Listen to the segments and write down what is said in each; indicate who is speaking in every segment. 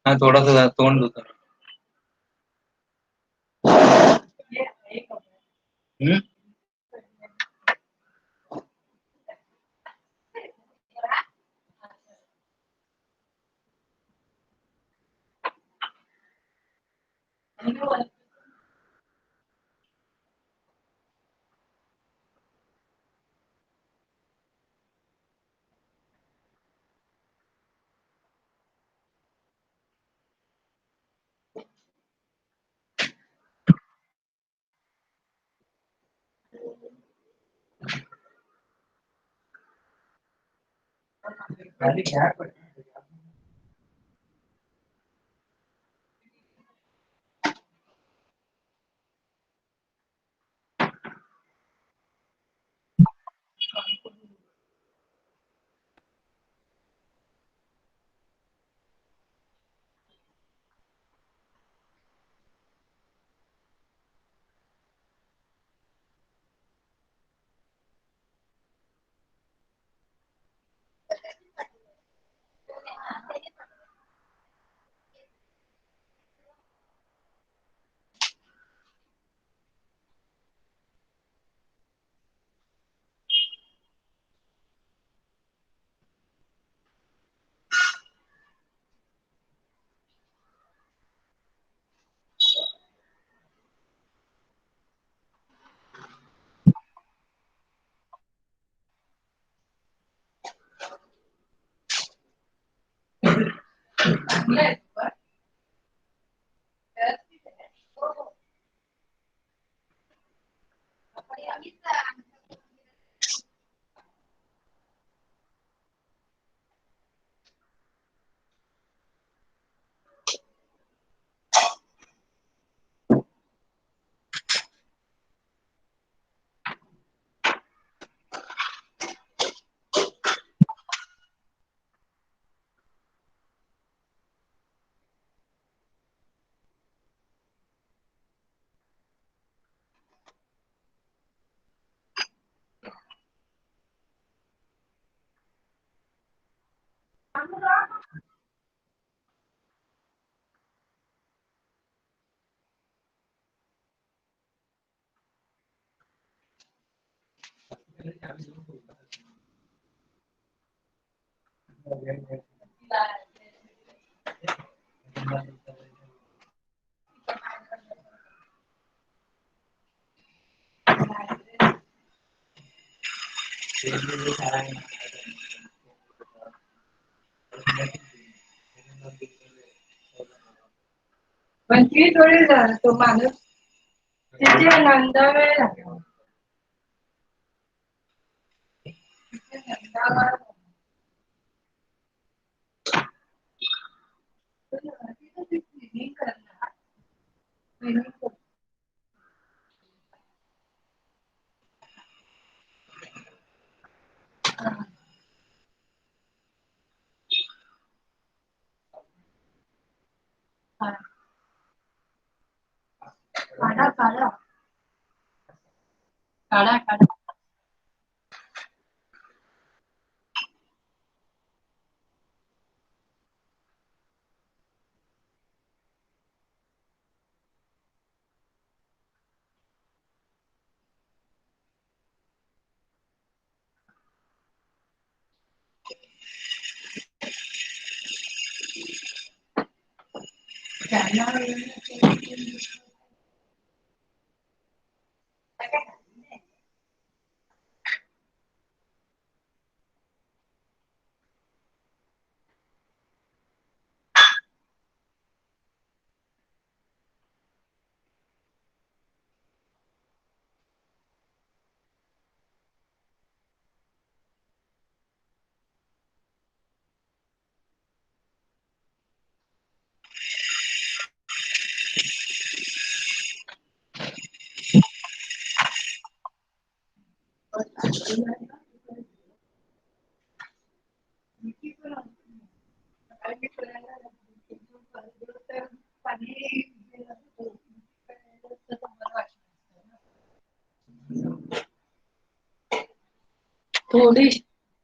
Speaker 1: हाँ थोड़ा सा तोड़ दो सर।
Speaker 2: पण ती थोडी तो माणूस तिचे नंदावे काढा काढा काढा काढा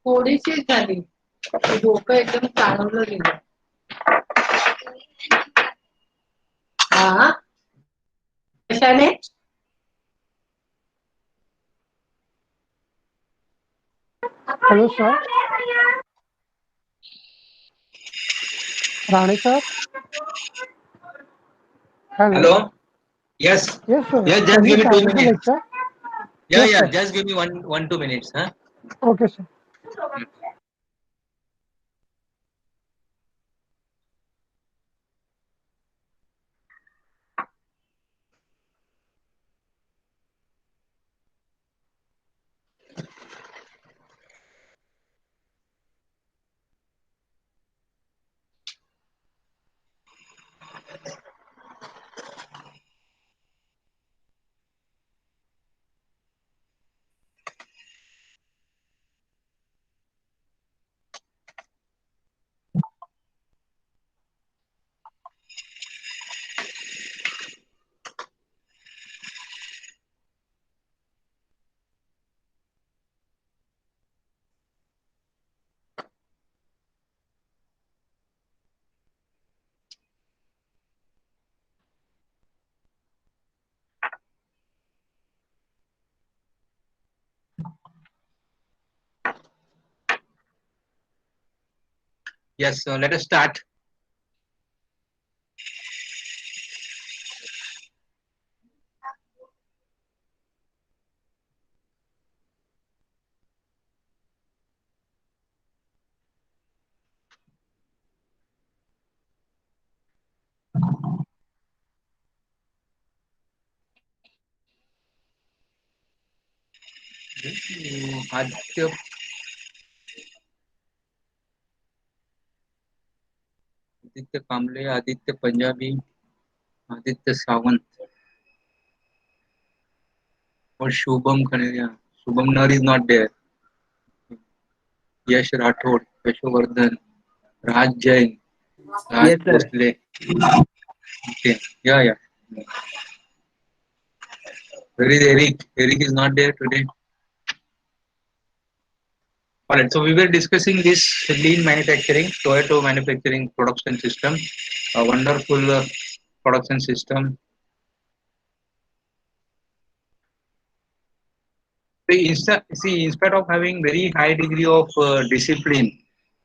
Speaker 2: थोडीशी झाली डोकं एकदम चाळवलं गेलं हा कशाने
Speaker 3: Hello, sir. Rani, sir. Hello.
Speaker 1: Hello? Yes.
Speaker 3: Yes, sir.
Speaker 1: Yes, just
Speaker 3: Can we
Speaker 1: give me two
Speaker 3: start with the
Speaker 1: minutes.
Speaker 3: lecture?
Speaker 1: Yeah,
Speaker 3: Yes,
Speaker 1: yeah,
Speaker 3: sir.
Speaker 1: just give me 2 minutes, huh?
Speaker 3: Okay, sir.
Speaker 1: Yes, so let us start. Aditya, Aditya Kamble, Aditya Punjabi, Aditya Sawant, or Shubham Khaneria. Shubham Nar is not there. Yash Rathod, Yashovardhan, Raj Jain, Raj
Speaker 4: Yes, sir.
Speaker 1: Bhosle. Okay. Yeah, yeah. Where is Eric? Eric is not there today. Alright, so we were discussing this lean manufacturing, Toyota manufacturing production system, a wonderful production system. See, instead of having very high degree of discipline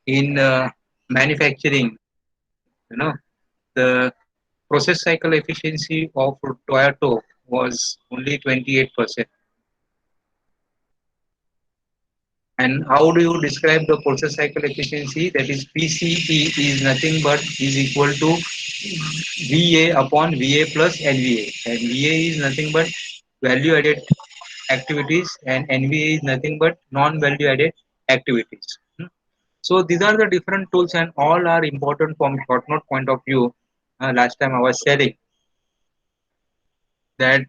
Speaker 1: in manufacturing, the process cycle efficiency of Toyota was only 28%. And how do you describe the process cycle efficiency? That is PCE is nothing but is equal to VA upon VA plus NVA. And VA is nothing but value added activities and NVA is nothing but non-value added activities. So these are the different tools and all are important from short note point of view. Last time I was saying that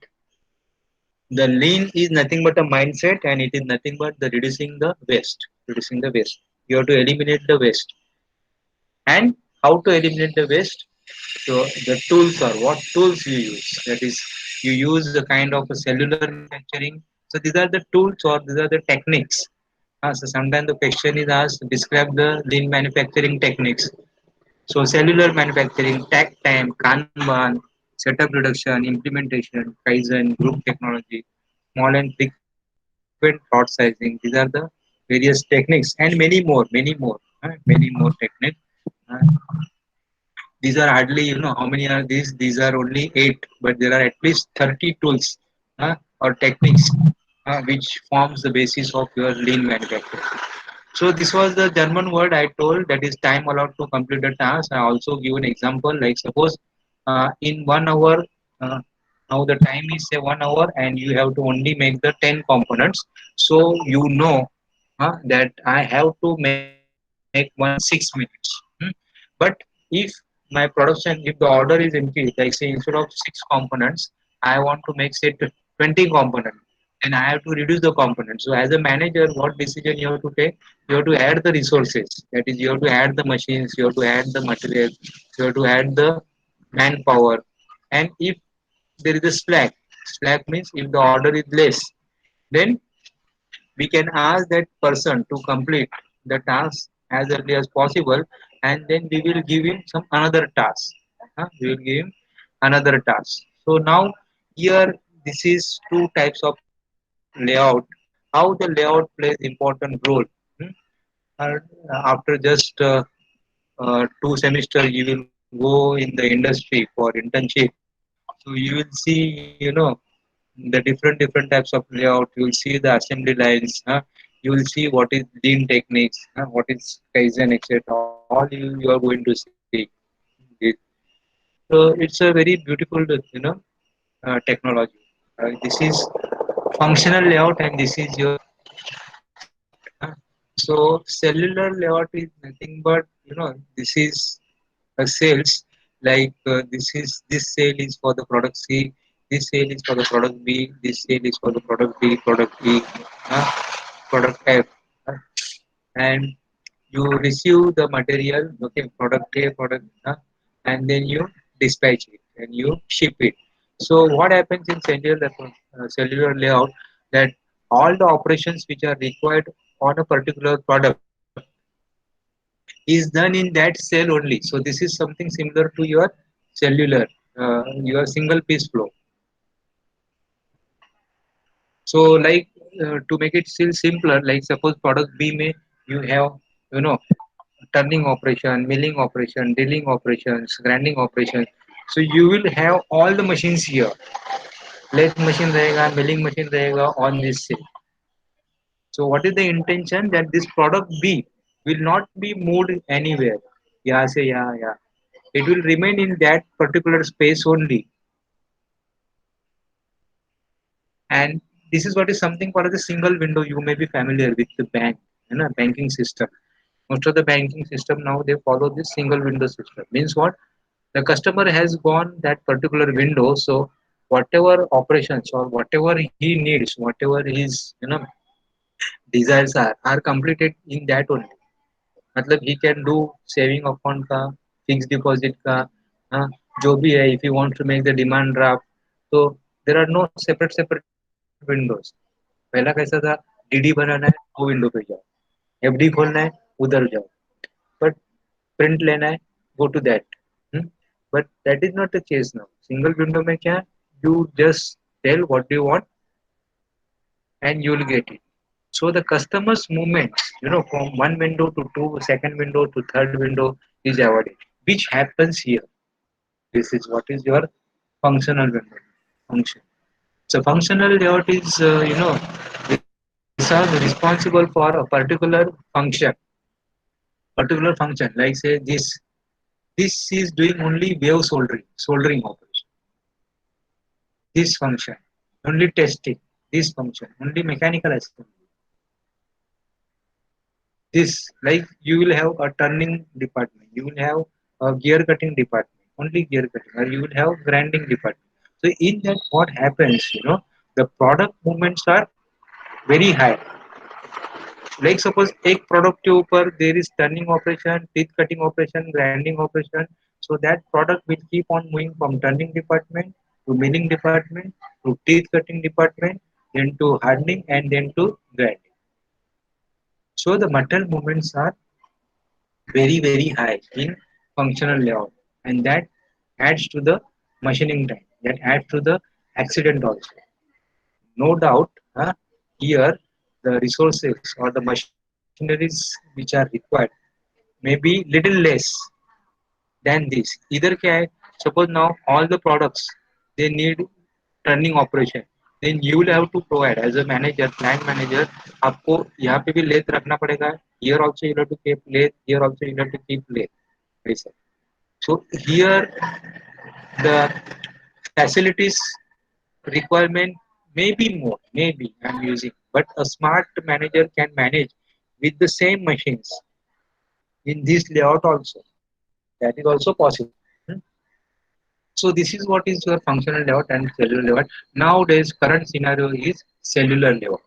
Speaker 1: the lean is nothing but a mindset and it is nothing but the reducing the waste. Reducing the waste. You have to eliminate the waste. And how to eliminate the waste? So the tools are what tools you use. That is, you use a kind of a cellular manufacturing. So these are the tools or these are the techniques. So sometimes the question is asked, describe the lean manufacturing techniques. So cellular manufacturing, takt time, Kanban, setup reduction, implementation, Kaizen, group technology, small and frequent thought sizing. These are the various techniques and many more techniques. Uh, these are hardly, how many are these? These are only 8, but there are at least 30 tools or techniques which forms the basis of your lean manufacturing. So this was the German word I told, that is time allowed to complete the task. I also give an example, like suppose in 1 hour, uh, now the time is say 1 hour and you have to only make the 10 components. So you know that I have to make 1 hour 6 minutes. But if my production, if the order is increased, like say instead of 6 components, I want to make say 20 components, then I have to reduce the components. So as a manager, what decision you have to take? You have to add the resources. That is, you have to add the machines, you have to add the material, you have to add the manpower. And if there is a slack means if the order is less, then we can ask that person to complete the task as early as possible, and then we will give him some another task. We will give him another task. So now here this is two types of layout. How the layout plays important role. Hmm? And after just 2 semester, you will go in the industry for internship. So you will see, the different types of layout. You will see the assembly lines. You will see what is lean techniques, what is Kaizen, etc. All you are going to see. It. So it's a very beautiful, technology. This is functional layout, and this is your product. So cellular layout is nothing but, this is a sales. Like this sale is for the product C, this sale is for the product B, this sale is for the product D, product E, uh, product F, uh, and you receive the material, okay, product A, product, and then you dispatch it and you ship it. So what happens in cellular layout, that all the operations which are required on a particular product is done in that cell only. So this is something similar to your cellular, your single piece flow. So like, to make it still simpler, like suppose product B may, you have, you know turning operation, milling operation, drilling operations, grinding operation. So you will have all the machines here. Lathe machine रहेगा, milling machine रहेगा on this cell. So what is the intention, that this product B will not be moved anywhere. यहाँ से यहाँ. It will remain in that particular space only. And this is what is something called as a single window. You may be familiar with the bank, banking system. Most of the banking system now, they follow this single window system. Means what? The customer has gone that particular window, so whatever operations or whatever he needs, whatever his desires are completed in that only. मतलब he can do saving account का, fixed deposit का, हाँ, जो भी है, if he wants to make the demand draft. So there are no separate windows. पहला कैसा था, डीडी बनाना है वो विंडो पे जाओ, एफडी खोलना है उधर जाओ, बट प्रिंट लेना है, go to that. But that is not the case now. Single window में क्या, you just tell what do you want and you will get it. So the customer's movements, from one window to two, second window to third window is avoided, which happens here. This is what is your functional window function. So functional layout is, these are responsible for a particular function. Like say this is doing only wave soldering operation. This function only testing. This function only mechanical assembly. This, like, you will have a turning department, you will have a gear cutting department, only gear cutting, or you will have grinding department. So in that what happens, the product movements are very high. Like suppose एक product के ऊपर there is turning operation, teeth cutting operation, grinding operation. So that product will keep on moving from turning department to milling department to teeth cutting department, then to hardening, and then to grinding. So the metal movements are very high in functional layout, and that adds to the machining time, that adds to the accident also. No doubt, here the resources or the machineries which are required may be little less than this. Either क्या है, suppose now all the products they need turning operation, then you will have to provide as a manager, plant manager, आपको यहाँ पे भी lathe रखना पड़ेगा. Here also you have to keep lathe, here also you have to keep lathe. ऐसा. So here the facilities requirement may be more, maybe I'm using, but a smart manager can manage with the same machines in this layout also. That is also possible. Hmm. So this is what is your functional layout and cellular layout. Nowadays, current scenario is cellular layout.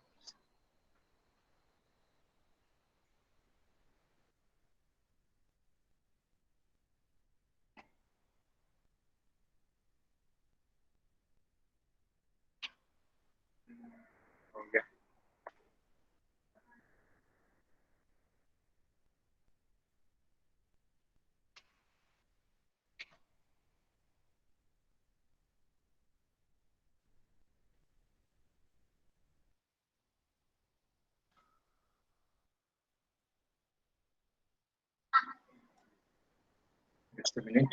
Speaker 1: Okay. Just a minute.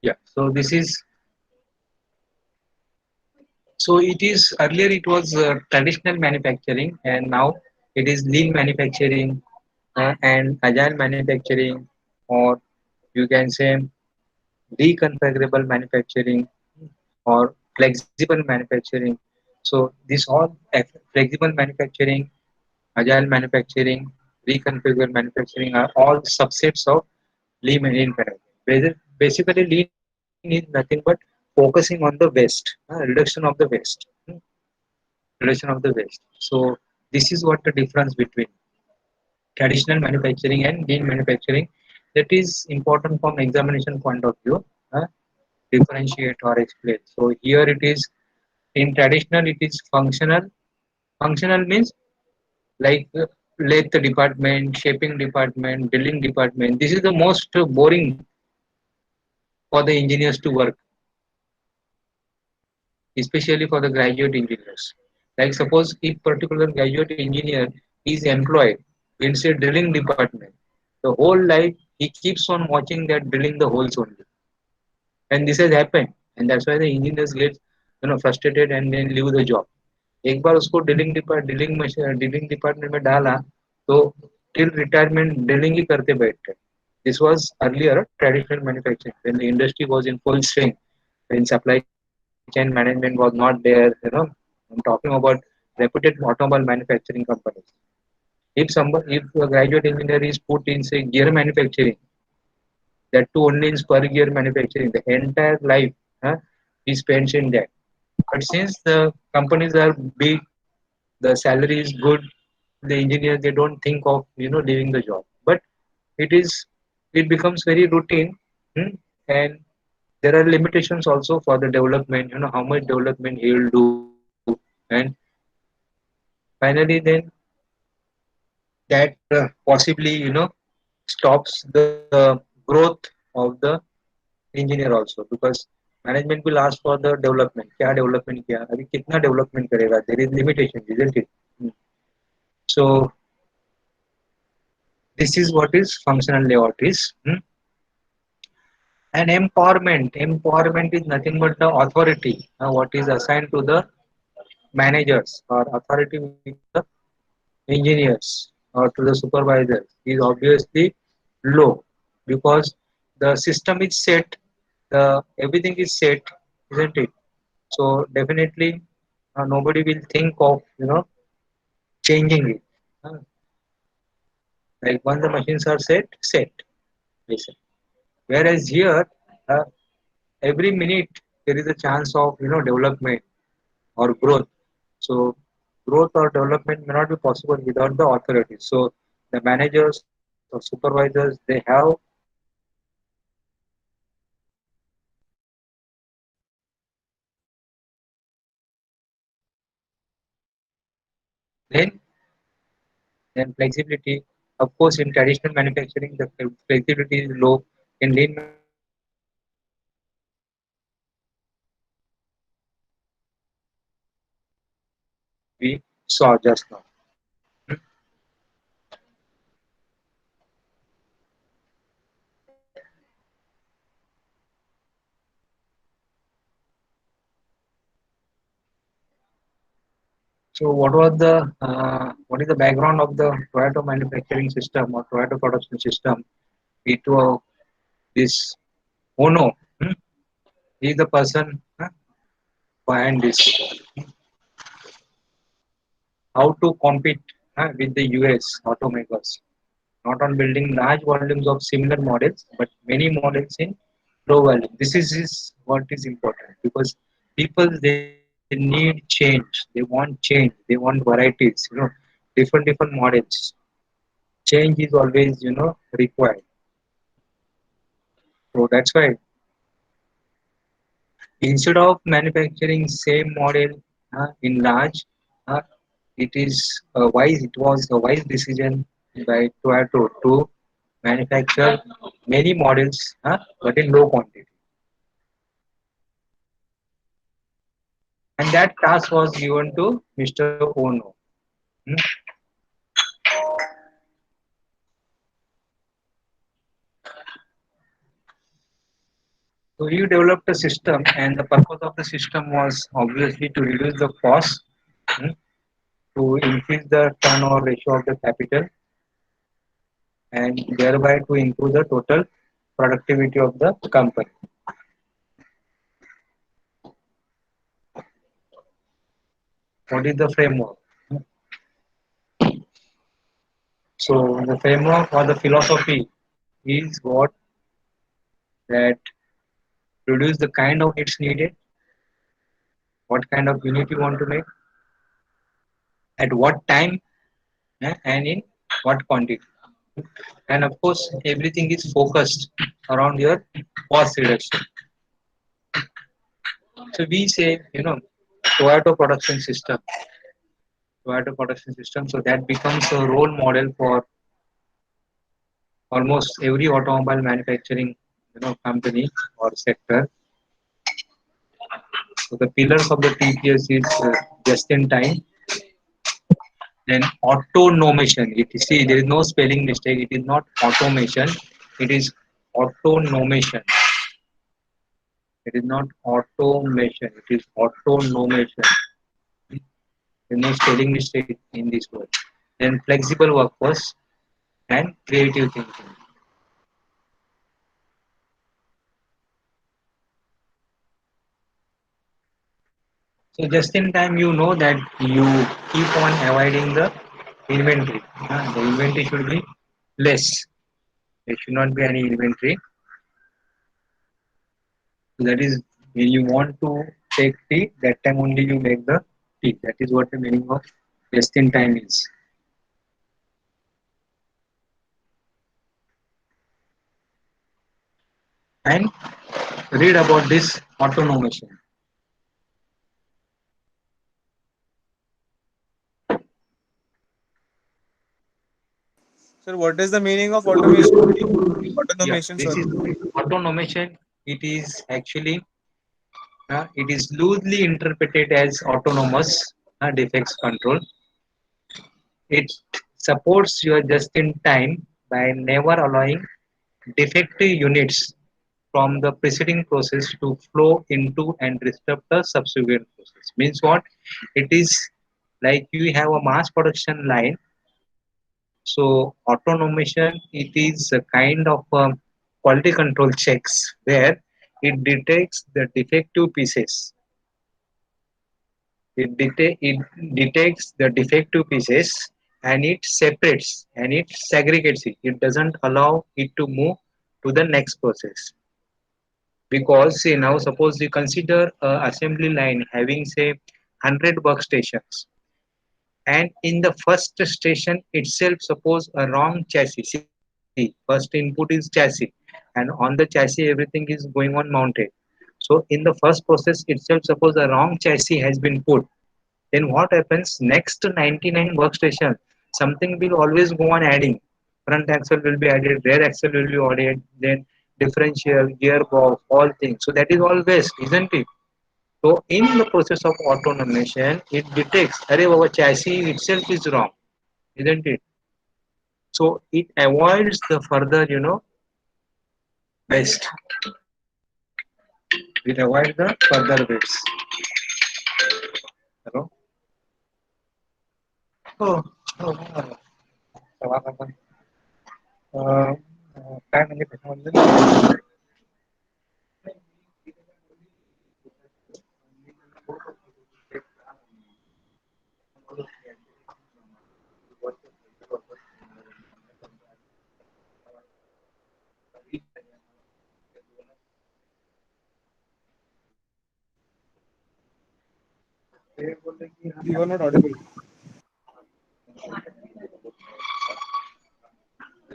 Speaker 1: Yeah. So this is so it is earlier it was traditional manufacturing, and now it is lean manufacturing and agile manufacturing, or you can say reconfigurable manufacturing or flexible manufacturing. So this all flexible manufacturing, agile manufacturing, reconfigured manufacturing are all subsets of lean management. Basically, lean is nothing but focusing on the waste, reduction of the waste, reduction of the waste. So this is what the difference between traditional manufacturing and lean manufacturing that is important from examination point of view. uh, Differentiate or explain. So here it is in traditional it is functional. Functional means like lathe department, shaping department, drilling department. This is the most boring for the engineers to work, especially for the graduate engineers. Like suppose if particular graduate engineer is employed in say drilling department, the whole life he keeps on watching that drilling the holes only, and this has happened, and that's why the engineers get frustrated and then leave the job. एक बार उसको drilling department में डाला तो till retirement drilling ही करते बैठते. This was earlier traditional manufacturing when the industry was in full swing, when supply chain management was not there. I'm talking about reputed automobile manufacturing companies. If a graduate engineer is put in say gear manufacturing, that too only in spur gear manufacturing, the entire life he spends in that. But since the companies are big, the salary is good, the engineers they don't think of leaving the job. But it is it becomes very routine, hmm, and there are limitations also for the development. How much development he will do, and finally then that possibly stops the growth of the engineer also, because management will ask for the development. क्या development किया अभी कितना development करेगा, there is limitation, isn't it? Hmm. So this is what is functional layout is. And empowerment is nothing but the authority what is assigned to the managers, or authority with the engineers or to the supervisors is obviously low, because the system is set, the everything is set, isn't it? So definitely nobody will think of changing it. Uh, like once the machines are set basically. Whereas here uh, every minute there is a chance of development or growth. So growth or development may not be possible without the authority. So the managers or supervisors they have then then flexibility. Of course, in traditional manufacturing, the flexibility is low. In lean manufacturing, the flexibility is high. We saw just now. So, what is the background of the Toyota manufacturing system or Toyota production system? It this Ono. He is the person behind this. How to compete with the US automakers, not on building large volumes of similar models, but many models in low volume. This is what is important, because people they need change, they want change, they want varieties, different models. Change is always required. So that's why instead of manufacturing same model in large, uh, it was a wise decision by Toyota to manufacture many models, but in low quantity. And that task was given to Mr. Ono. Hmm. So he developed a system, and the purpose of the system was obviously to reduce the cost, hmm, to increase the turnover ratio of the capital, and thereby to improve the total productivity of the company. What is the framework? So the framework or the philosophy is what that produce the kind of needs needed, what kind of unit you want to make, at what time, and in what quantity. And of course, everything is focused around your cost reduction. So we say, Toyota production system, Toyota production system. So that becomes a role model for almost every automobile manufacturing, company or sector. So the pillars of the TPS is just in time, then automation. If you see, there is no spelling mistake. It is not automation. It is automation. It is not automation. It is automation. There is no spelling mistake in this word. Then flexible workforce and creative thinking. So just in time, you know that you keep on avoiding the inventory. The inventory should be less. There should not be any inventory. So that is when you want to take tea, that time only you make the tea. That is what the meaning of just in time is. And read about this automation.
Speaker 4: Sir, what is the meaning of automation?
Speaker 1: Yeah,
Speaker 4: Automation,
Speaker 1: this
Speaker 4: sorry.
Speaker 1: is automation. It is actually it is loosely interpreted as autonomous defects control. It supports your just in time by never allowing defective units from the preceding process to flow into and disrupt the subsequent process. Means what? It is like you have a mass production line. So automation, it is a kind of quality control checks where it detects the defective pieces. It detects the defective pieces, and it separates and it segregates it. It doesn't allow it to move to the next process. Because say now suppose you consider a assembly line having say 100 workstations, and in the first station itself suppose a wrong chassis. See, first input is chassis, and on the chassis everything is going on mounted. So in the first process itself suppose a wrong chassis has been put, then what happens next 99 workstation, something will always go on adding. Front axle will be added, rear axle will be added, then differential, gearbox, all things. So that is all waste, isn't it? So in the process of automation, it detects, array our chassis itself is wrong, isn't it? So it avoids the further, waste. It avoids the further waste. Hello? Oh, oh, uh, काय म्हणजे त्याच्यामध्ये
Speaker 4: You are not audible.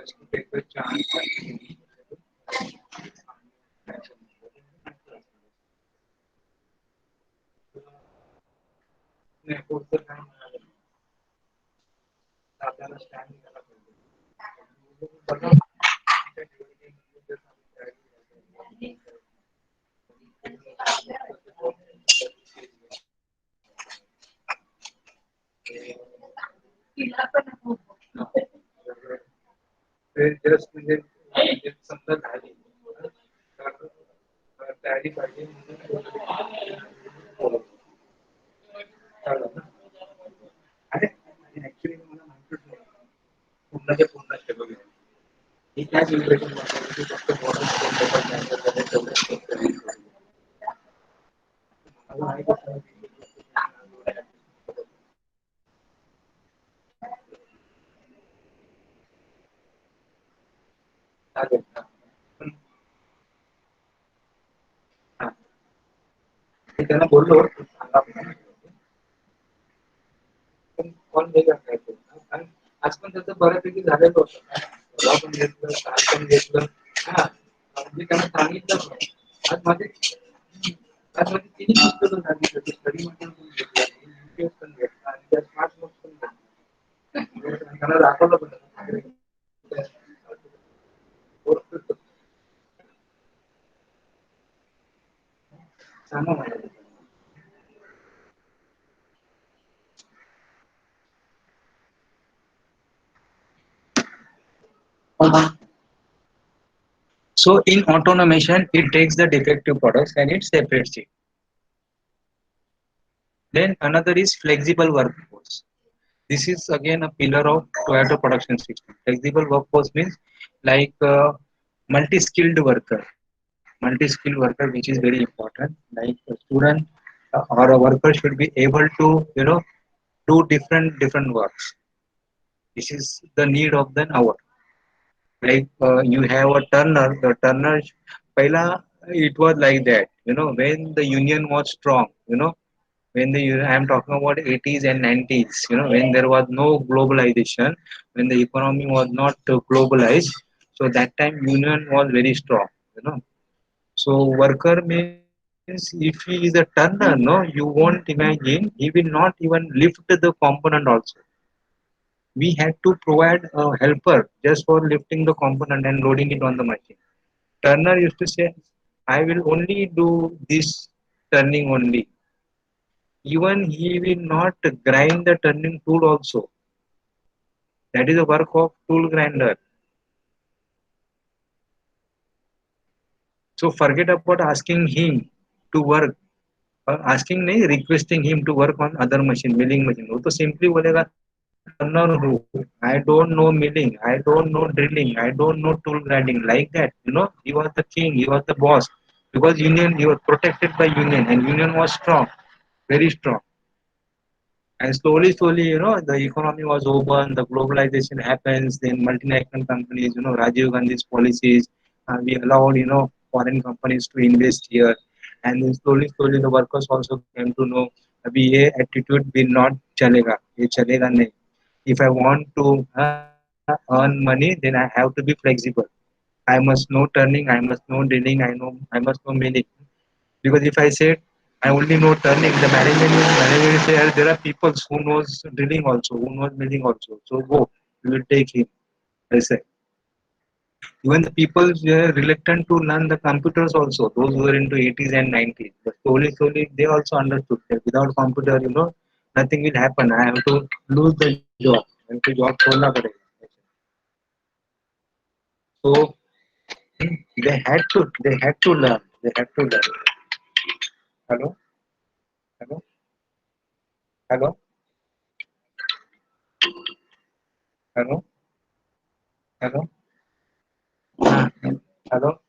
Speaker 1: just to take the chance. नाही, पुढचं काय म्हणाले? आपल्याला stand करायला पाहिजे. just म्हणजे समजा झाली तर तयारी पाहिजे अरे ऍक्च्युली मला माहितीच नाही पूर्णच्या पूर्ण शेड्यूल आहे ही काय सिच्युएशन फक्त त्यांना बोललो कोण नाही करता आज पण त्याचं बऱ्यापैकी झालेलं होतं परवा पण घेतलं काल पण घेतलं हा म्हणजे त्यांना सांगितलं पण. आज माझे तिन्ही पुस्तकं झाली त्याची स्टडी मटेरियल पण घेतलं UPS पण घेतला आणि त्या स्मार्ट नोट्स पण घेतला त्यांना दाखवलं पण सांगा मला So in automation, it takes the defective products and it separates it. Then another is flexible workforce. This is again a pillar of Toyota production system. Flexible workforce means like multi-skilled worker. Multi-skilled worker, which is very important. Like a student or a worker should be able to, do different works. This is the need of the hour. Like you have a turner, the turner paila it was like that, when the union was strong, when the I am talking about 80s and 90s, when there was no globalization, when the economy was not globalized, so that time union was very strong, so worker means if he is a turner, no, you won't imagine he will not even lift the component also. We had to provide a helper just for lifting the component and loading it on the machine. Turner used to say, I will only do this turning only. Even he will not grind the turning tool also. That is the work of tool grinder. So forget about asking him to work. Asking नहीं, requesting him to work on other machine, milling machine. वो तो simply बोलेगा turner who? I don't know milling, I don't know drilling, I don't know tool grinding. Like that, he was the king, he was the boss. Because union, he was protected by union, and union was strong, very strong. And slowly, the economy was open, the globalization happens, then multinational companies, Rajiv Gandhi's policies, we allowed, foreign companies to invest here. And then slowly, the workers also came to know, अभी ये attitude will not चलेगा, ये चलेगा नहीं. If I want to earn money, then I have to be flexible. I must know turning, I must know drilling, I must know milling. Because if I say I only know turning, the manager will say there are people who knows drilling also, who knows milling also. So go, we will take him. I say. Even the people were reluctant to learn the computers also, those who were into 80s and 90s. But slowly, they also understood that without computer, nothing will happen. I have to lose the job. I have to job छोड़ना पड़ेगा. So they had to learn. They had to learn. Hello, hello, hello, hello, hello, hello.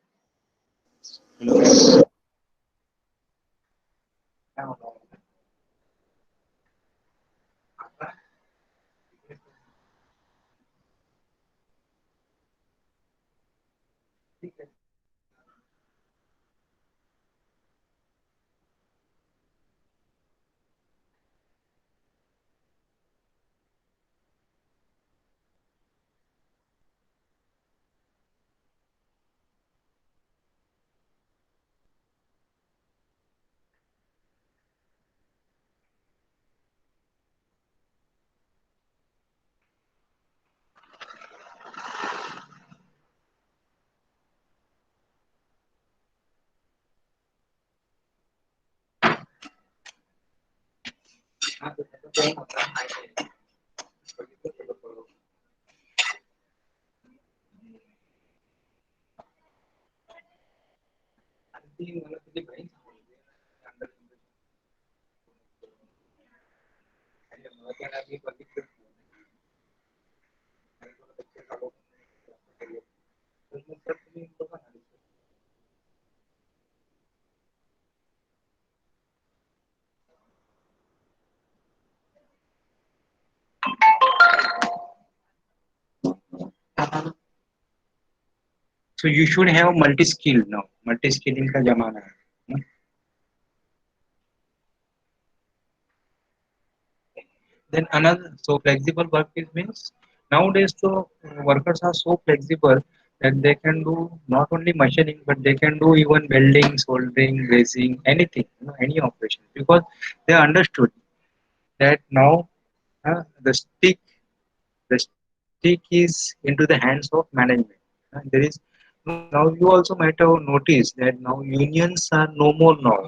Speaker 1: So you should have multi-skill now. Multi-skilling का जमाना है. Then another, so flexible work is means nowadays so workers are so flexible that they can do not only machining but they can do even welding, soldering, brazing, anything, any operation, because they understood that now the stick is into the hands of management. There is now, you also might have noticed that now unions are no more now.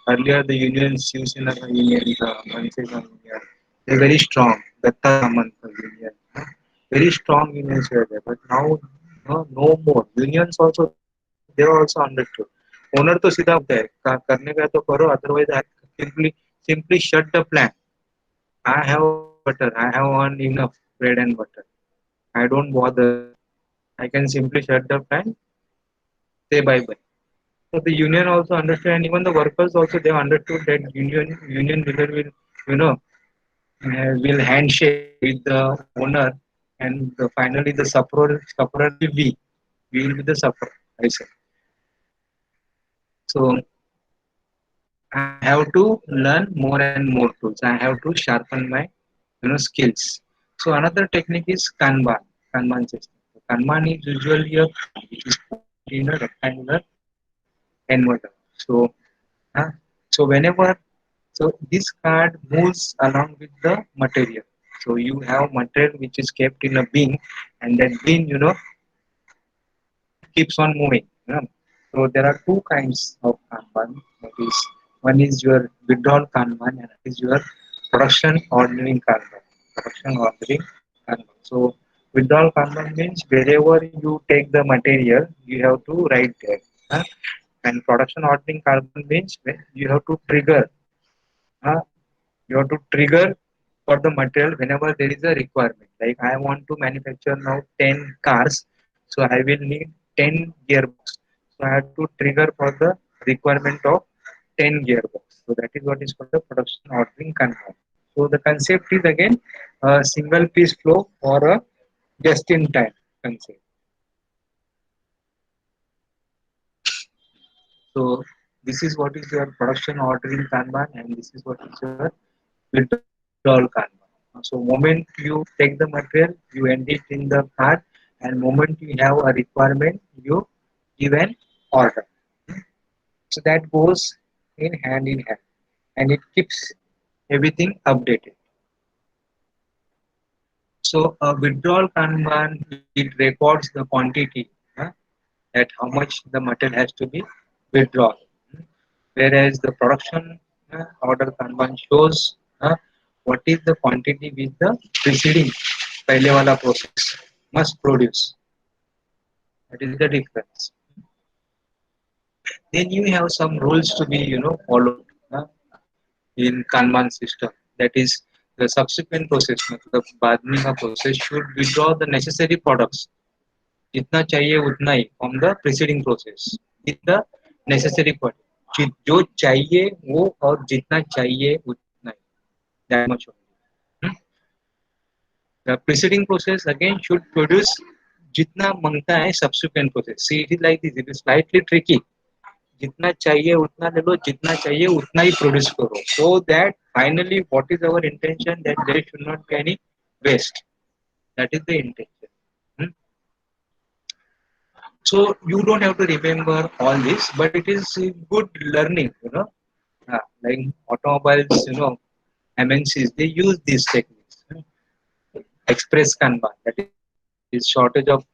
Speaker 1: Earlier the unions, Shiv Union, Mansena Union, they're very strong. Datta Samanta Union, very strong unions were there. But now, no more. Unions also, they also understood. Owner तो सीधा बोलता है करने का तो करो, otherwise I simply shut the plant. I have butter. I have earned enough bread and butter. I don't bother. I can simply shut the plant, say bye bye. So the union also understand. Even the workers also they understood that union leader will you know will handshake with the owner, and finally the sufferer will be we will be the sufferer. I say so. I have to learn more and more tools. I have to sharpen my skills. So another technique is Kanban. Kanban system. So Kanban is usually a card which is put in a rectangular envelope. Uh, so whenever this card moves along with the material. So you have material which is kept in a bin, and that bin keeps on moving. So there are two kinds of Kanban. That is, one is your withdrawal Kanban and is your production ordering Kanban. Production ordering Kanban. So withdrawal Kanban means wherever you take the material, you have to write there. huh? And production ordering Kanban means you have to trigger. huh? You have to trigger for the material whenever there is a requirement. Like I want to manufacture now 10 cars, so I will need 10 gearbox. So I have to trigger for the requirement of 10 gearbox. So that is what is called the production ordering control. So the concept is again a single piece flow or a just in time concept. So this is what is your production ordering Kanban, and this is what is your withdrawal Kanban. So moment you take the material, you end it in the cart, and moment you have a requirement, you give an order. So that goes in hand, and it keeps everything updated. So a withdrawal Kanban, it records the quantity, at how much the material has to be withdrawn. Whereas the production order Kanban shows what is the quantity with the preceding पहले वाला process must produce. That is the difference. Then you have some rules to be followed in Kanban system. That is the subsequent process, the बाद में का process should withdraw the necessary products. जितना चाहिए उतना ही from the preceding process with the necessary quantity. जो चाहिए वो और जितना चाहिए उतना ही. That much only. The preceding process again should produce जितना मांगता है subsequent process. See, it is like this. It is slightly tricky. जितना चाहिए उतना ले लो, जितना चाहिए उतना ही प्रोड्यूस करो. So that finally, what is our intention? That there should not be any waste. That is the intention. So you don't have to remember all this, but it is good learning. Like automobiles, MNCs, they use these techniques. Express Kanban, that is shortage of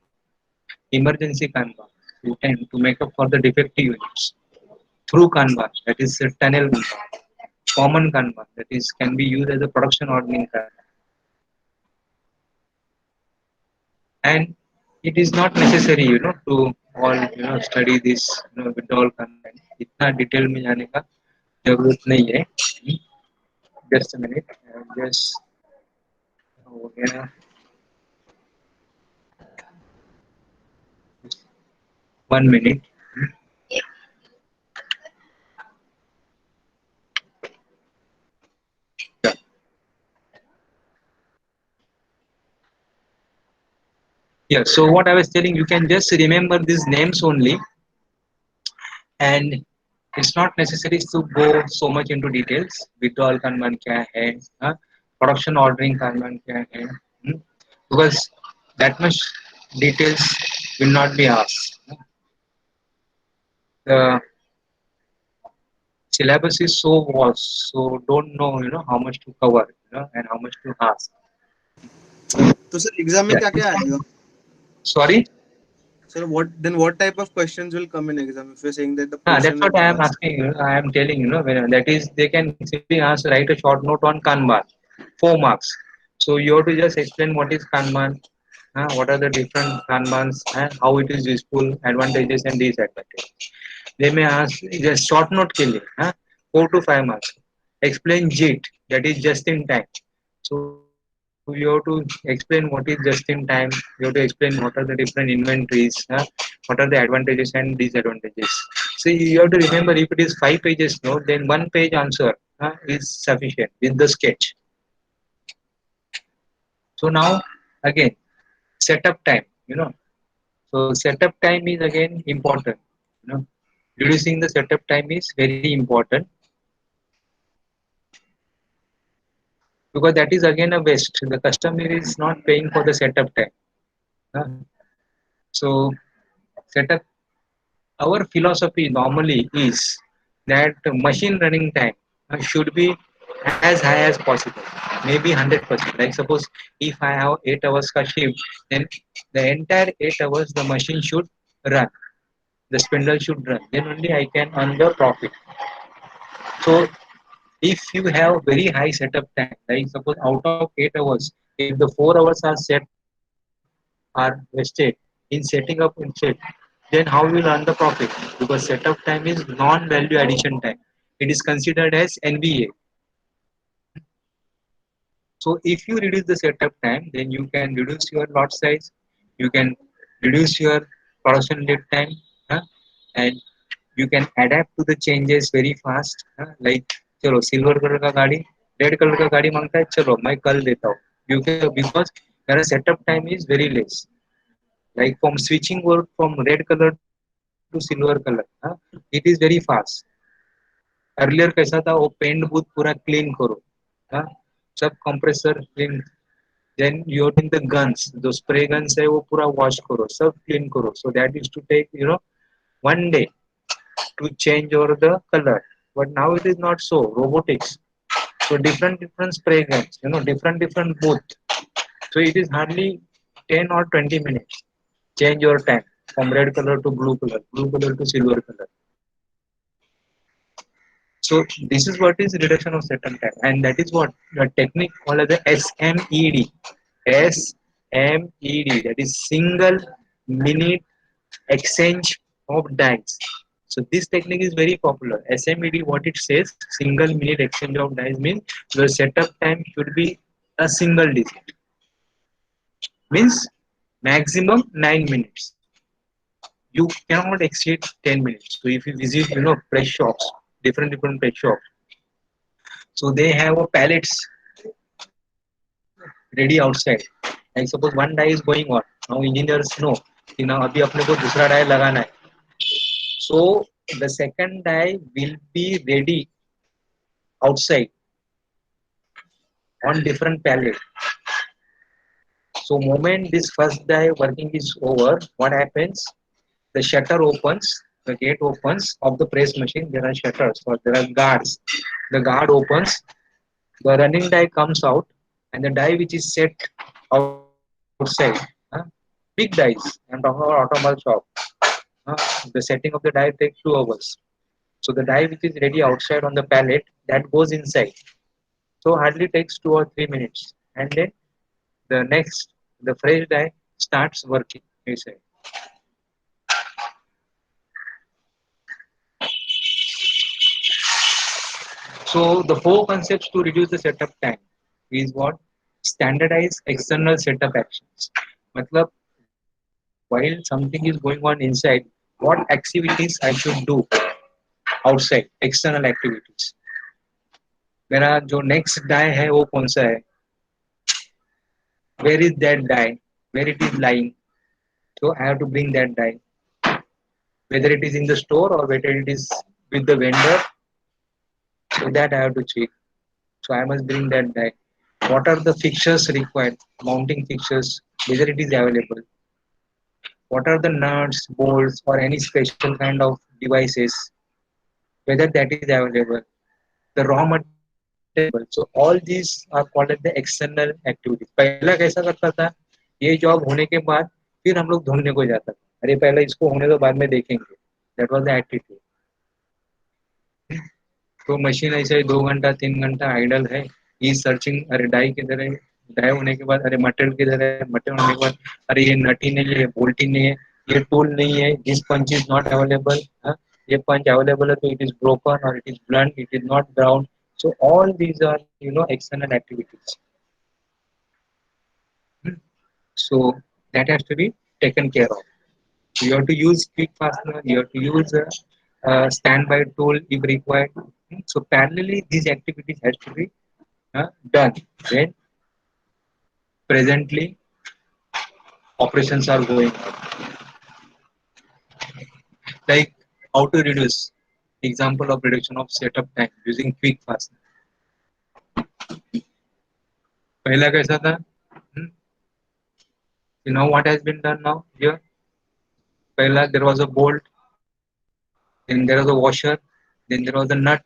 Speaker 1: emergency Kanban, you tend to make up for the defective units. Through Kanban, that is a tunnel Kanban. Common Kanban, that is can be used as a production ordering Kanban. And it is not necessary, to all study this withdrawal content. इतना detail में जाने का जरूरत नहीं है. Just a minute. Just हो गया. Just 1 minute. Yeah. Yeah. So what I was telling, you can just remember these names only, and it's not necessary to go so much into details. Withdrawal command क्या है, हाँ? Production ordering command क्या है, because that much details will not be asked. The syllabus is so vast, so don't know how much to cover, and how much to ask.
Speaker 4: तो sir exam में
Speaker 1: Yeah.
Speaker 4: क्या क्या आएगा?
Speaker 1: Sorry.
Speaker 4: Sir, what type of questions will come in exam if you're saying that the
Speaker 1: That's
Speaker 4: portion
Speaker 1: what
Speaker 4: will
Speaker 1: I
Speaker 4: be
Speaker 1: am
Speaker 4: asked?
Speaker 1: asking you. I am telling that is they can simply ask, write a short note on Kanban, 4 marks. So you have to just explain what is Kanban, what are the different Kanbans, how it is useful, advantages and disadvantages. They may ask just short note ke liye, 4 to 5 marks. Explain JIT, that is just in time. So you have to explain what is just in time. You have to explain what are the different inventories, what are the advantages and disadvantages. So you have to remember, if it is 5 pages note, then 1 page answer is sufficient with the sketch. So now again, setup time. So setup time is again important. Reducing the setup time is very important, because that is again a waste. The customer is not paying for the setup time. So setup, our philosophy normally is that machine running time should be as high as possible, maybe 100%. Like suppose if I have 8 hours ka shift, then the entire 8 hours the machine should run, the spindle should run, then only I can earn the profit. So if you have very high setup time, like suppose out of 8 hours, if the 4 hours are wasted in setting up and set, then how will earn the profit? Because setup time is non-value addition time. It is considered as NVA. So if you reduce the setup time, then you can reduce your lot size, you can reduce your production lead time, and you can adapt to the changes very fast. Like चलो silver colour का गाड़ी red colour का गाड़ी मांगता है, चलो मैं कल देता हूँ, because मेरा setup time is very less. Like from switching over from red color to silver color, it is very fast. Earlier कैसा था, वो पेंट बूथ पूरा क्लीन करो, हाँ, सब compressor clean, then you are in the guns, जो spray guns है वो पूरा wash करो, सब clean करो. So that is to take 1 day to change over the color. But now it is not so. Robotics. So different spray guns, different booth. So it is hardly 10 or 20 minutes. Change your time from red color to blue color to silver color. So this is what is reduction of setup time, and that is what the technique called as the SMED. SMED, that is single minute exchange of dies. So this technique is very popular. SMED, what it says, single minute exchange of dies, means the setup time should be a single digit. Means maximum 9 minutes. You cannot exceed 10 minutes. So if you visit, press shops, different press shops, so they have a pallets ready outside. Like suppose one die is going on. Now engineers know कि now अभी अपने को दूसरा die लगाना है. So the second die will be ready outside on different pallet. So moment this first die working is over, what happens? The shutter opens, the gate opens of the press machine. There are shutters or there are guards. The guard opens, the running die comes out, and the die which is set outside, big dies. I'm talking about automobile shop. The setting of the die takes 2 hours. So the die which is ready outside on the pallet, that goes inside. So hardly takes 2 or 3 minutes, and then the fresh die starts working inside. So the four concepts to reduce the setup time is what? Standardize external setup actions. मतलब while something is going on inside, what activities I should do outside, external activities. मेरा जो next die है वो कौन सा है? Where is that die? Where it is lying? So I have to bring that die. Whether it is in the store or whether it is with the vendor, so that I have to check. So I must bring that die. What are the fixtures required? Mounting fixtures, whether it is available. What are the nuts, bolts, or any special kind of devices, whether that is available. The raw material available. So all these are called as the external activities. पहला कैसा करता था? ये job होने के बाद फिर हम लोग ढूंढने को जाता था. अरे पहले इसको होने दो बाद में देखेंगे. That was the attitude. तो मशीन ऐसे ही 2 घंटा 3 घंटा आइडल है. ई सर्चिंग. अरे डाई किधर है? डाई होने के बाद अरे मटेरियल किधर है? मटेरियल होने के बाद अरे ये नट ही नहीं है, बोल्ट ही नहीं है, ये टूल नहीं है, this punch is not available. ये पंच अवेलेबल है तो इट इज ब्रोकन और it is blunt, it is not ground. So all these are external activities. So that has to be taken care of. You have to use quick fastener. You have to use a standby tool if required. So parallelly, these activities has to be done when presently operations are going on. Like how to reduce. Example of reduction of setup time using quick fastener. पहला कैसा था? You know what has been done now here? पहला there was a bolt, then there was a washer, then there was a nut.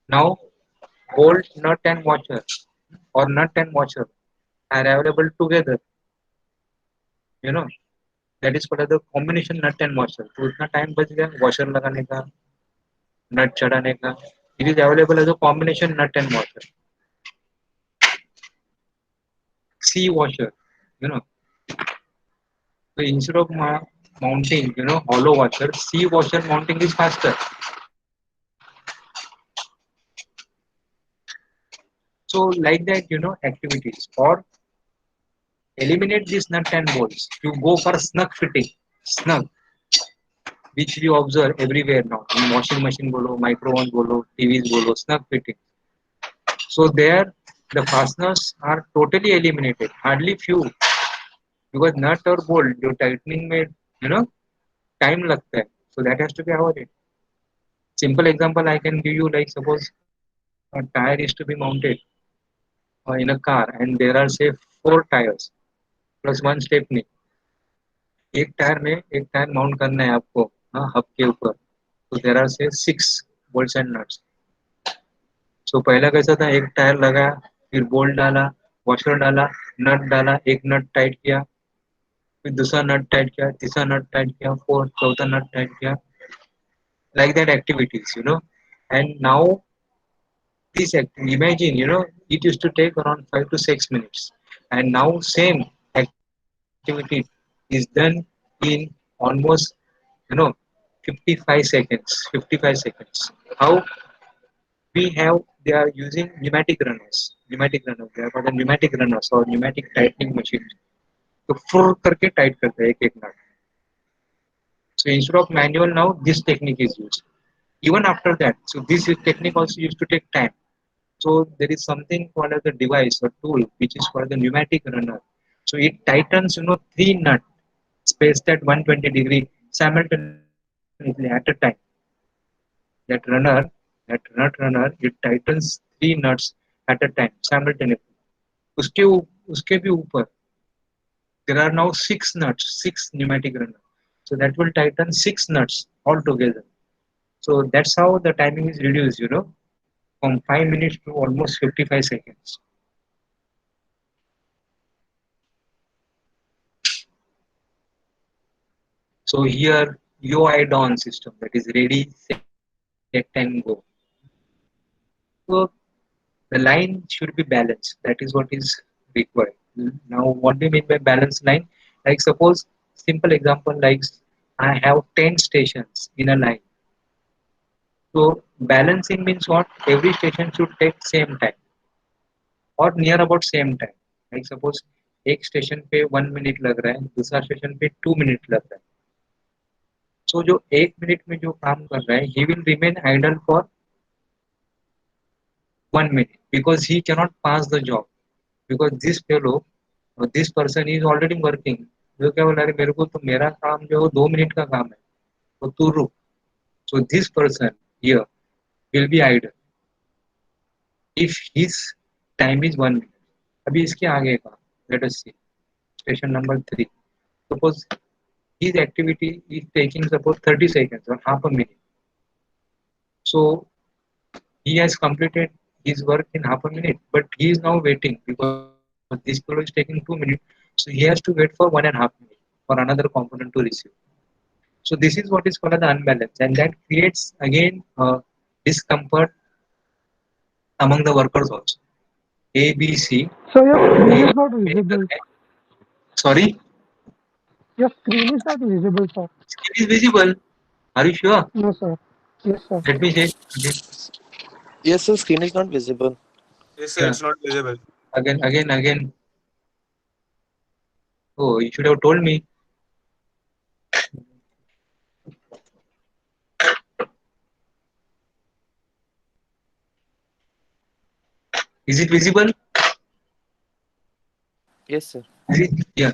Speaker 1: Now bolt, nut and washer or nut and washer are available together. You know that is called the combination nut and washer. तो उतना time बच गया washer लगाने का, nut चढ़ाने का. It is available as a combination nut and washer. C washer, you know. So instead of mounting, hollow washer, C washer mounting is faster. So like that, activities or eliminate these nut and bolts. You go for snug fitting, snug, which you observe everywhere now. In washing machine bolo, microwave bolo, TVs bolo, snug fitting. So there, the fasteners are totally eliminated. Hardly few, because nut or bolt, जो tightening में, time लगता है. So that has to be avoided. Simple example I can give you, like suppose a tire is to be mounted in a car and there are say 4 tires plus one stepney. एक tyre mount करना है आपको hub के ऊपर. तो there are से 6 bolts and nuts. सो पहला कैसा था? एक टायर लगाया, फिर बोल्ट डाला, वॉशर डाला, नट डाला, एक नट टाइट किया, फिर दूसरा नट टाइट किया, तीसरा नट टाइट किया, फोर्थ चौथा नट टाइट किया. Like that activities, and now this imagine, it used to take around 5 to 6 minutes, and now same activity is done in almost 55 seconds. 55 seconds. How? They are using pneumatic runners. They are called the pneumatic runners or pneumatic tightening machines. तो फुर करके tight करते हैं एक एक नट. So instead of manual, now this technique is used. Even after that, so this technique also used to take time. So there is something called as a device or tool which is called the pneumatic runner. So it tightens 3 nuts spaced at 120 degree simultaneously at a time. That nut runner, it tightens 3 nuts at a time simultaneously. उसके भी ऊपर there are now 6 nuts, 6 pneumatic runners. So that will tighten 6 nuts all together. So that's how the timing is reduced, from 5 minutes to almost 55 seconds. So here UIDON system, that is ready, set and go. So the line should be balanced. That is what is required. Now what do you mean by balanced line? Like suppose simple example, like I have 10 stations in a line. So balancing means what? Every station should take same time or near about same time. Like suppose एक station पे 1 minute लग रहा है, दूसरा station पे 2 minute लग रहा है. So जो 1 मिनट में जो काम कर रहा है, he will remain idle for 1 minute because he cannot pass the job because this fellow or this person is already working. जो क्या बोला, अरे मेरे को तो मेरा काम जो है वो 2 मिनट का काम है, तो तू रुक. So this person here will be idle if his time is 1 minute. अभी इसके आगे का let us see station number 3. Suppose his activity is taking suppose 30 seconds or half a minute. So he has completed his work in half a minute, but he is now waiting because this fellow is taking 2 minutes. So he has to wait for 1.5 minutes for another component to receive. So this is what is called the unbalance, and that creates again discomfort among the workers also. A, B, C.
Speaker 3: So your screen
Speaker 1: ये
Speaker 3: is not visible.
Speaker 1: Sorry,
Speaker 3: Your screen is not visible, sir.
Speaker 1: screen is visible. Are you sure?
Speaker 3: No, sir. Yes, sir.
Speaker 1: Let me check again.
Speaker 5: Yes, sir. Screen is not visible.
Speaker 4: Yes, sir.
Speaker 1: Yeah.
Speaker 4: It's not visible.
Speaker 1: Again. Oh, you should have told me. Is it visible?
Speaker 5: Yes, sir.
Speaker 1: Is it? Yeah.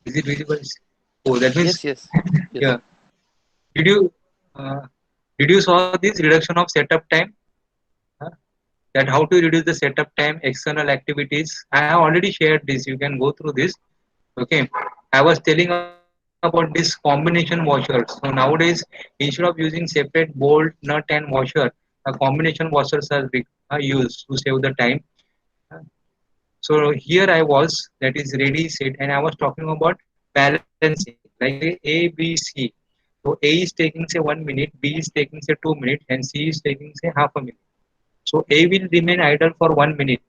Speaker 1: Is it visible? Oh, that means
Speaker 5: Yes, yes. Yes.
Speaker 1: yeah. Did you uh, did you saw this reduction of setup time? Huh? That how to reduce the setup time, external activities. I have already shared this. You can go through this. Okay. I was telling about this combination washers. So nowadays, instead of using separate bolt, nut, and washer, a combination washers are used to save the time. So here I was, that is ready, set, and I was talking about balancing, like A, B, C. So A is taking say 1 minute, B is taking say 2 minutes, and C is taking say half a minute. So A will remain idle for 1 minute,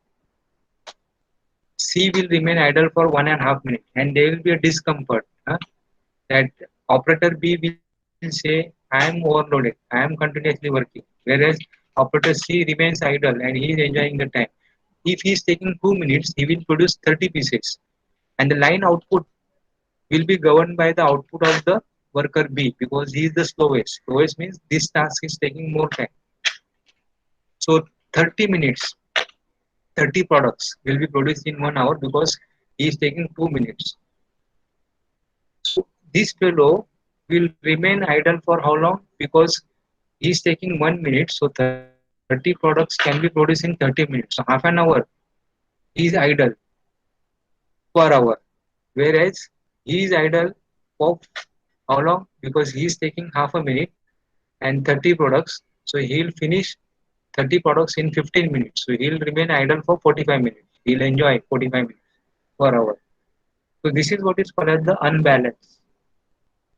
Speaker 1: C will remain idle for 1.5 minutes, and there will be a discomfort. That operator B will say, I am overloaded, I am continuously working, whereas operator C remains idle and he is enjoying the time. If he is taking 2 minutes, he will produce 30 pieces, and the line output will be governed by the output of the worker B because he is the slowest. Slowest means this task is taking more time. So 30 minutes, 30 products will be produced in 1 hour because he is taking 2 minutes. So this fellow will remain idle for how long? Because he is taking 1 minute, so 30 products can be produced in 30 minutes. So half an hour he is idle per hour, whereas he is idle for how long? Because he is taking half a minute and 30 products, so he will finish 30 products in 15 minutes. So he will remain idle for 45 minutes. He will enjoy 45 minutes per hour. So this is what is called as the unbalance.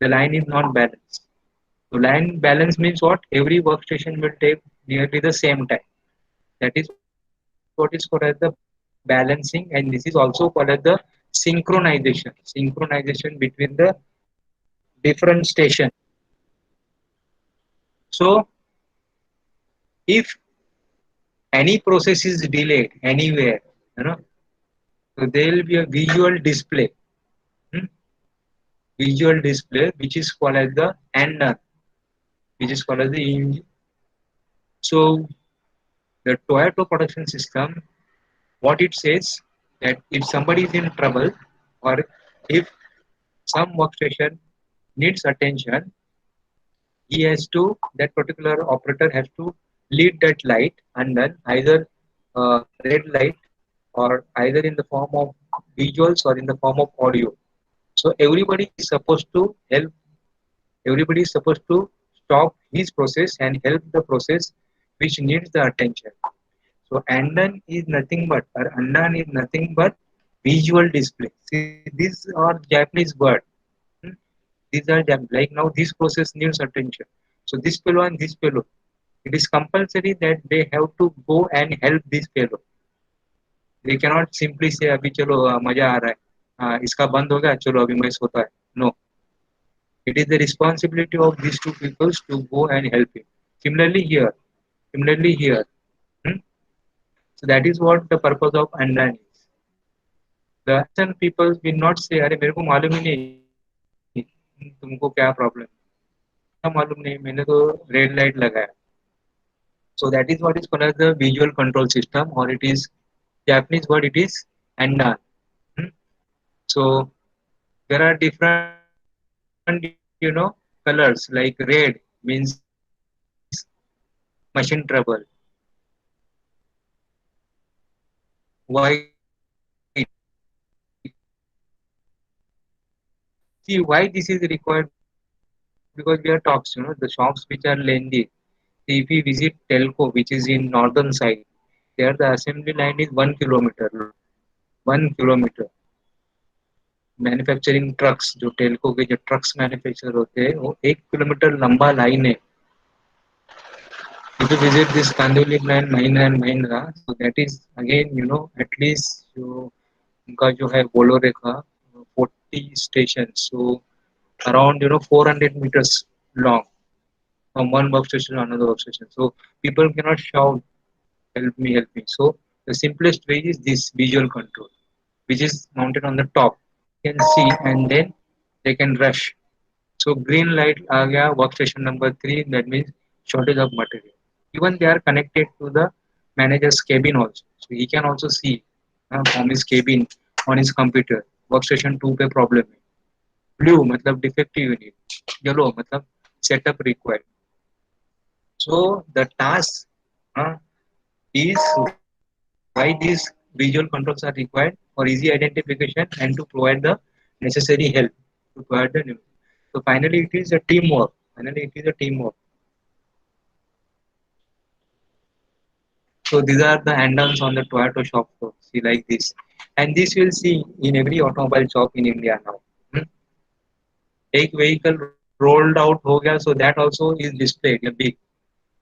Speaker 1: The line is not balanced. So line balance means what? Every workstation will take nearly the same time. That is what is called as the balancing, and this is also called as the synchronization. Synchronization between the different station. So if any process is delayed anywhere, so there will be a visual display. hmm, Visual display which is called as the antenna, which is called as the so the Toyota production system, what it says, that if somebody is in trouble or if some workstation needs attention, he has to, that particular operator has to lead that light, and then either red light or either in the form of visuals or in the form of audio. So everybody is supposed to help, everybody is supposed to stop his process and help the process which needs the attention. So Andan is nothing but, or Andan is nothing but visual display. See, these are Japanese word. Hmm? These are like now this process needs attention. So this fellow and this fellow, it is compulsory that they have to go and help this fellow. They cannot simply say अभी चलो मजा आ रहा है, इसका बंद हो गया चलो अभी मैं सोता है. No, it is the responsibility of these two people to go and help him. Similarly here, similarly here. Hmm? So that is what the purpose of Andan is. The Asian people will not say, अरे मेरे को मालूम ही नहीं तुमको क्या problem क्या मालूम नहीं मैंने तो रेड लाइट लगाया. So that is what is called as the visual control system, or it is Japanese word. It is Andan. Hmm? So there are different colors like red means machine trouble, white see why this is required because we are talks, the shops which are lengthy. See, if we visit Telco which is in northern side, there the assembly line is 1 kilometer long. 1 kilometer. Manufacturing trucks जो टेल्को के जो trucks manufacture होते हैं वो 1 kilometre लंबा line है. If you visit this Kandivali plant Mahindra and Mahindra, so that is again at least जो उनका जो है बोलोरे का 40 station, so around 400 meters long from one workstation to another workstation. So people cannot shout help me. So the simplest way is this visual control, which is mounted on the top. You can see and then they can rush. So green light आ गया workstation number 3, that means shortage of material. Even they are connected to the manager's cabin also. So he can also see from his cabin on his computer. Workstation 2 पे problem है. Blue मतलब defective unit. Yellow मतलब setup required. So the task is why these visual controls are required for easy identification and to provide the necessary help to provide the new. So finally it is a teamwork. Finally it is a teamwork. So these are the hand-ons on the Toyota shop floor. See like this. And this you will see in every automobile shop in India now. Hmm? एक vehicle rolled out हो गया, so that also is displayed a big.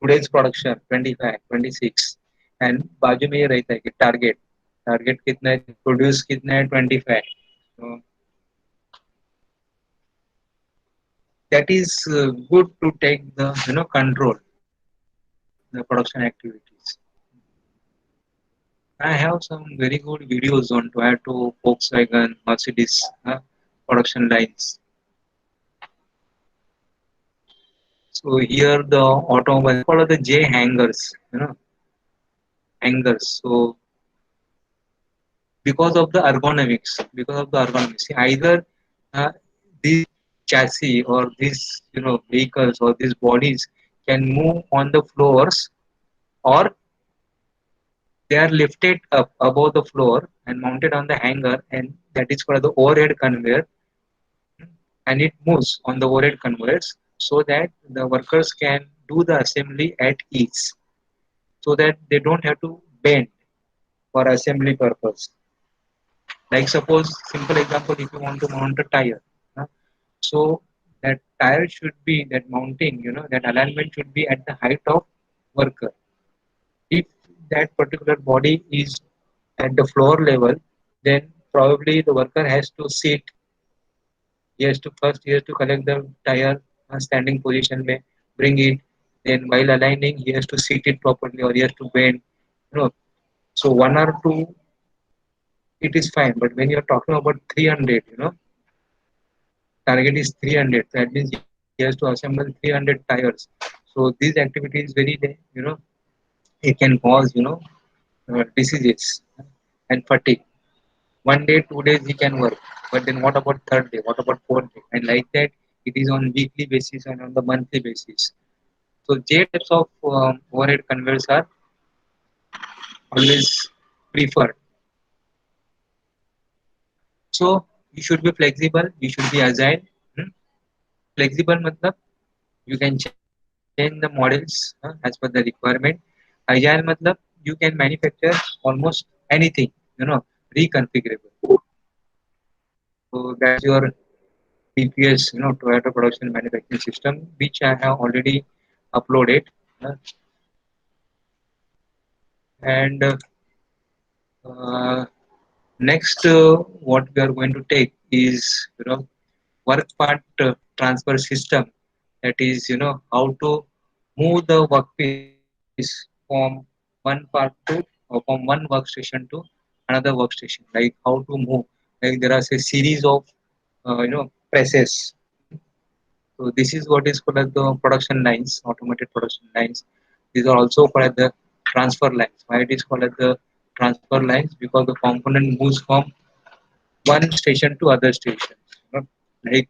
Speaker 1: Today's production 25, 26 and बाजू में ये रहता है कि target कितना है, प्रोड्यूस कितना है 25. So that is good to take the control the production activities. I have some very good videos on Toyota, Volkswagen, Mercedes production lines. So here the automobile called the J hangers, hangers. So because of the ergonomics, see, either these chassis or these vehicles or these bodies can move on the floors, or they are lifted up above the floor and mounted on the hanger, and that is called the overhead conveyor, and it moves on the overhead conveyors so that the workers can do the assembly at ease, so that they don't have to bend for assembly purpose. Like suppose simple example, if you want to mount a tire, uh, so that tire should be that mounting, that alignment should be at the height of worker. If that particular body is at the floor level, then probably the worker has to sit. He has to collect the tire standing position, may bring it. Then while aligning, he has to sit it properly, or he has to bend. You know, so one or two, it is fine. But when you are talking about 300, target is 300. That means he has to assemble 300 tires. So these activities very, it can cause, diseases and fatigue. One day, 2 days he can work, but then what about third day? What about fourth day? And like that, it is on weekly basis and on the monthly basis. So J types of overhead conveyors are always preferred. So you should be flexible. You should be agile. Hmm? Flexible matlab you can change the models as per the requirement. Agile matlab you can manufacture almost anything, reconfigurable. So that's your TPS, Toyota Production Manufacturing System, which I have already uploaded. uh, and next, what we are going to take is, work part transfer system. That is, how to move the workpiece from one part to or from one workstation to another workstation. Like how to move. Like there are a series of presses. So this is what is called as the production lines, automated production lines. These are also called as the transfer lines. Why it is called as the transfer lines? Because the component moves from one station to other station. You know, like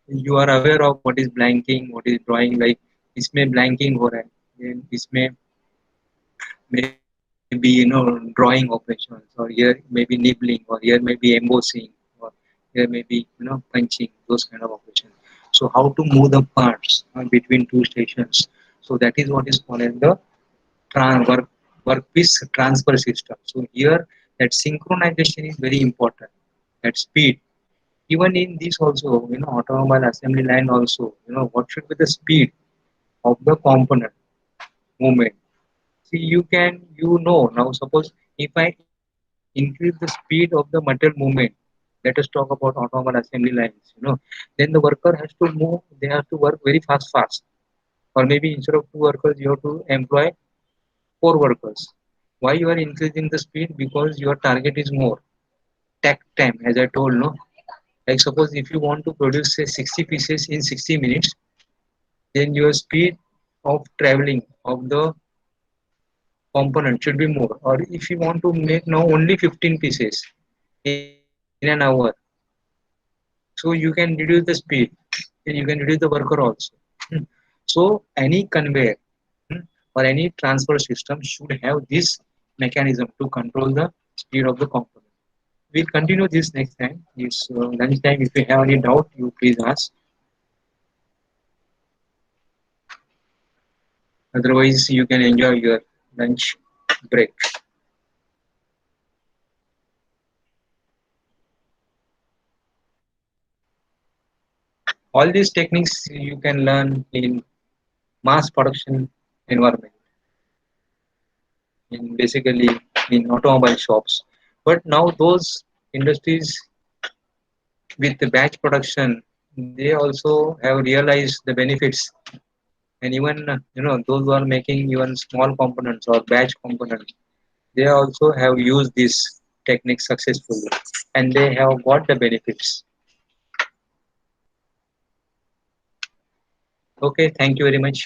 Speaker 1: you are aware of what is blanking, what is drawing. Like इसमें blanking हो रहा है, then इसमें maybe drawing operations, or here maybe nibbling, or here maybe embossing, or here maybe punching, those kind of operations. So how to move the parts between two stations? So that is what is called as the workpiece transfer system. So here that synchronization is very important. That speed, even in this also, automobile assembly line also, what should be the speed of the component movement. See, now suppose if I increase the speed of the material movement, let us talk about automobile assembly lines, then the worker has to move, they have to work very fast. Or maybe instead of two workers, you have to employ four workers. Why you are increasing the speed? Because your target is more. Takt time, as I told, no? Like suppose if you want to produce say 60 pieces in 60 minutes, then your speed of traveling of the component should be more. Or if you want to make now only 15 pieces in an hour, so you can reduce the speed, and you can reduce the worker also. Hmm. So any conveyor, hmm, or any transfer system should have this mechanism to control the speed of the component. We'll continue this next time. It's lunchtime. If you have any doubt, you please ask. Otherwise, you can enjoy your lunch break. All these techniques you can learn in mass production environment, in basically in automobile shops. But now those industries with the batch production, they also have realized the benefits. And even those who are making even small components or batch components, they also have used this technique successfully, and they have got the benefits. Okay, thank you very much.